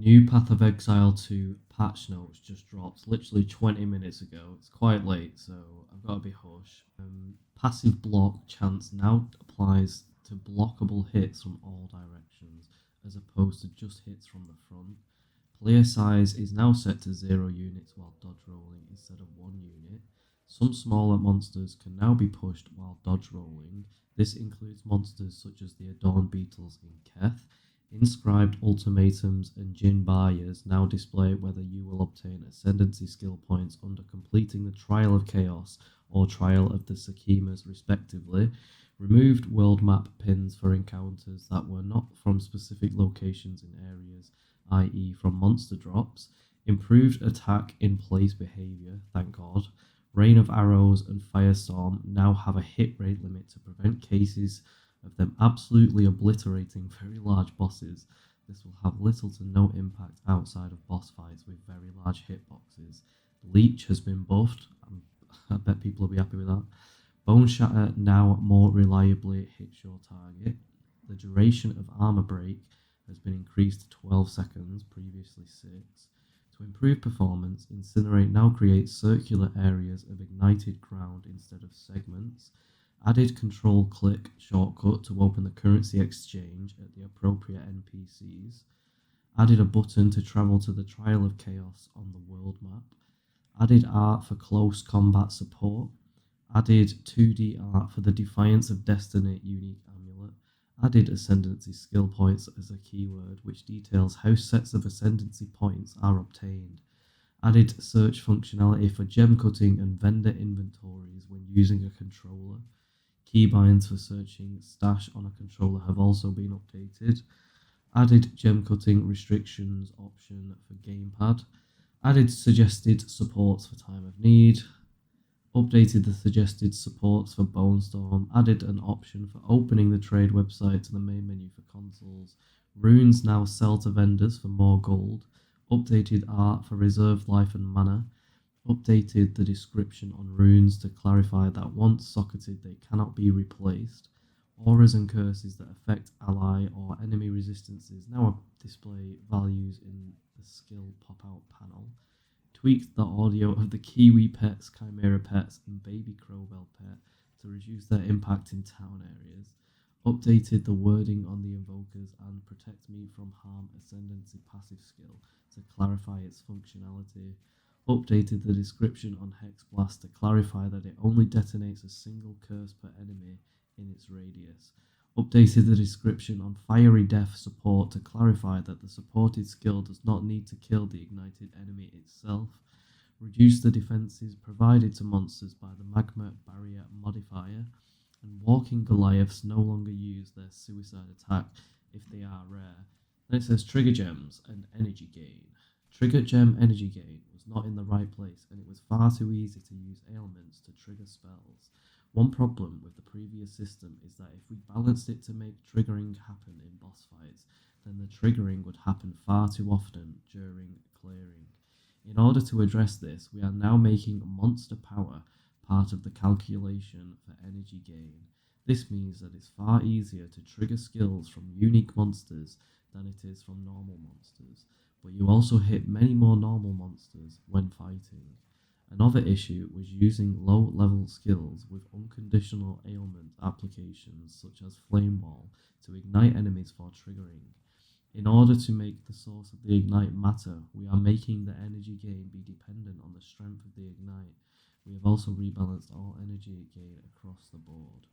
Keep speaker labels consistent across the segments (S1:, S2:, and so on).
S1: New Path of Exile 2 patch notes just dropped literally 20 minutes ago. It's quite late, so I've got to be hush. Passive block chance now applies to blockable hits from all directions, as opposed to just hits from the front. Player size is now set to 0 units while dodge rolling instead of 1 unit. Some smaller monsters can now be pushed while dodge rolling. This includes monsters such as the Adorned Beetles in Keth. Inscribed ultimatums and Jin buyers now display whether you will obtain ascendancy skill points under completing the Trial of Chaos or Trial of the Sakimas respectively. Removed world map pins for encounters that were not from specific locations in areas, i.e. from monster drops. Improved attack in place behavior, thank god. Rain of Arrows and Firestorm now have a hit rate limit to prevent cases of them absolutely obliterating very large bosses. This will have little to no impact outside of boss fights with very large hitboxes. Leech has been buffed. I bet people will be happy with that. Bone Shatter now more reliably hits your target. The duration of armor break has been increased to 12 seconds, previously 6. To improve performance, Incinerate now creates circular areas of ignited ground instead of segments. Added CTRL+Click shortcut to open the currency exchange at the appropriate NPCs. Added a button to travel to the Trial of Chaos on the world map. Added art for close combat support. Added 2D art for the Defiance of Destiny unique amulet. Added ascendancy skill points as a keyword, which details how sets of ascendancy points are obtained. Added search functionality for gem cutting and vendor inventories when using a controller. Keybinds for searching stash on a controller have also been updated. Added gem cutting restrictions option for gamepad. Added suggested supports for time of need. Updated the suggested supports for Bone Storm. Added an option for opening the trade website to the main menu for consoles. Runes now sell to vendors for more gold. Updated art for reserved life and mana. Updated the description on runes to clarify that once socketed they cannot be replaced. Auras and curses that affect ally or enemy resistances now display values in the skill pop-out panel. Tweaked the audio of the Kiwi pets, Chimera pets, and Baby Crowbell pet to reduce their impact in town areas. Updated the wording on the invokers and Protect Me from Harm Ascendancy passive skill to clarify its functionality. Updated the description on Hex Blast to clarify that it only detonates a single curse per enemy in its radius. Updated the description on Fiery Death support to clarify that the supported skill does not need to kill the ignited enemy itself. Reduced the defenses provided to monsters by the Magma Barrier modifier. And Walking Goliaths no longer use their suicide attack if they are rare. Then it says Trigger Gems and Energy Gain. Trigger Gem Energy Gain was not in the right place, and it was far too easy to use ailments to trigger spells. One problem with the previous system is that if we balanced it to make triggering happen in boss fights, then the triggering would happen far too often during clearing. In order to address this, we are now making monster power part of the calculation for energy gain. This means that it's far easier to trigger skills from unique monsters than it is from normal monsters, but you also hit many more normal monsters when fighting. Another issue was using low-level skills with unconditional ailment applications such as Flame Wall to ignite enemies for triggering. In order to make the source of the ignite matter, we are making the energy gain be dependent on the strength of the ignite. We have also rebalanced all energy gain across the board.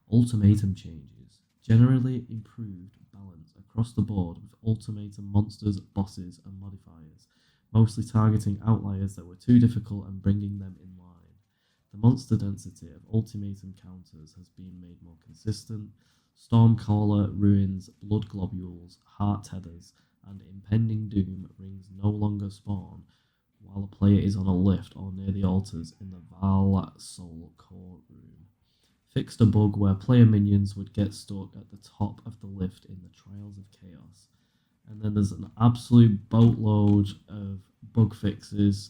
S1: Ultimatum changes. Generally improved balance across the board with ultimatum monsters, bosses, and modifiers, mostly targeting outliers that were too difficult and bringing them in line. The monster density of ultimatum counters has been made more consistent. Stormcaller, Ruins, Blood Globules, Heart Tethers, and Impending Doom rings no longer spawn while a player is on a lift or near the altars in the Val Soul Core room. Fixed a bug where player minions would get stuck at the top of the lift in the Trials of Chaos. And then there's an absolute boatload of bug fixes.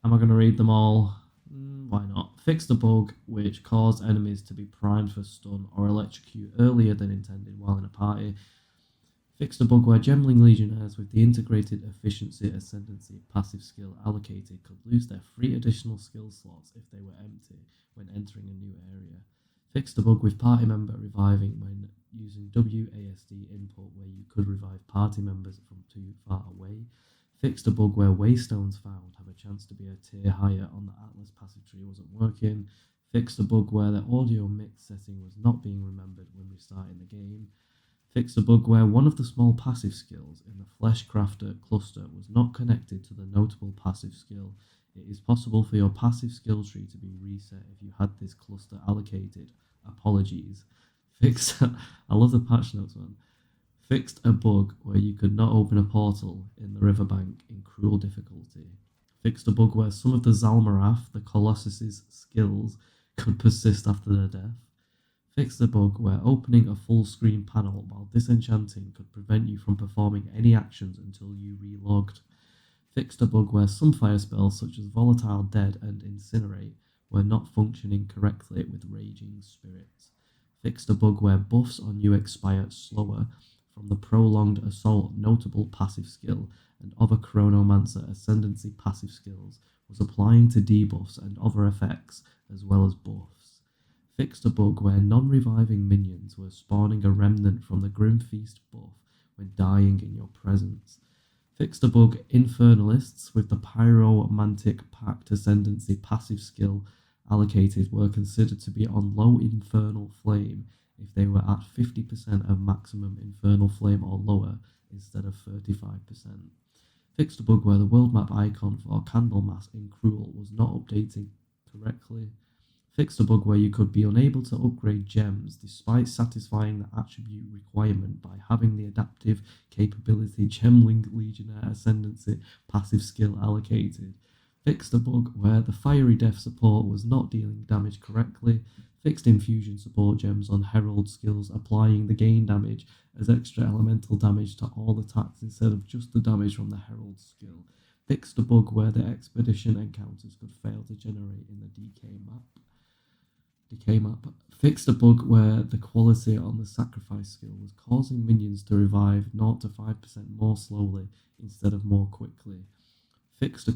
S1: Am I going to read them all? Why not? Fixed a bug which caused enemies to be primed for stun or electrocute earlier than intended while in a party. Fixed a bug where Gemling Legionnaires with the integrated efficiency ascendancy passive skill allocated could lose their 3 additional skill slots if they were empty when entering a new area. Fixed a bug with party member reviving when using WASD input where you could revive party members from too far away. Fixed a bug where waystones found have a chance to be a tier higher on the Atlas passive tree wasn't working. Fixed a bug where the audio mix setting was not being remembered when restarting the game. Fixed a bug where one of the small passive skills in the Fleshcrafter cluster was not connected to the notable passive skill. It is possible for your passive skill tree to be reset if you had this cluster allocated. Apologies. Fixed. I love the patch notes one. Fixed a bug where you could not open a portal in the riverbank in cruel difficulty. Fixed a bug where some of the Zalmarath, the Colossus's skills, could persist after their death. Fixed a bug where opening a full screen panel while disenchanting could prevent you from performing any actions until you relogged. Fixed a bug where some fire spells such as Volatile Dead and Incinerate were not functioning correctly with Raging Spirits. Fixed a bug where buffs on you expire slower from the Prolonged Assault notable passive skill and other Chronomancer Ascendancy passive skills was applying to debuffs and other effects as well as buffs. Fixed a bug where non-reviving minions were spawning a remnant from the Grim Feast buff when dying in your presence. Fixed a bug Infernalists with the Pyromantic Pact Ascendancy passive skill allocated were considered to be on low Infernal Flame if they were at 50% of maximum Infernal Flame or lower instead of 35%. Fixed a bug where the world map icon for Candlemas in Cruel was not updating correctly. Fixed a bug where you could be unable to upgrade gems despite satisfying the attribute requirement by having the adaptive capability Gemling Legionnaire Ascendancy passive skill allocated. Fixed a bug where the Fiery Death support was not dealing damage correctly. Fixed infusion support gems on Herald skills applying the gain damage as extra elemental damage to all attacks instead of just the damage from the Herald skill. Fixed a bug where the expedition encounters could fail to generate in the decay map. Fixed a bug where the quality on the sacrifice skill was causing minions to revive 0 to 5% more slowly instead of more quickly. Fixed a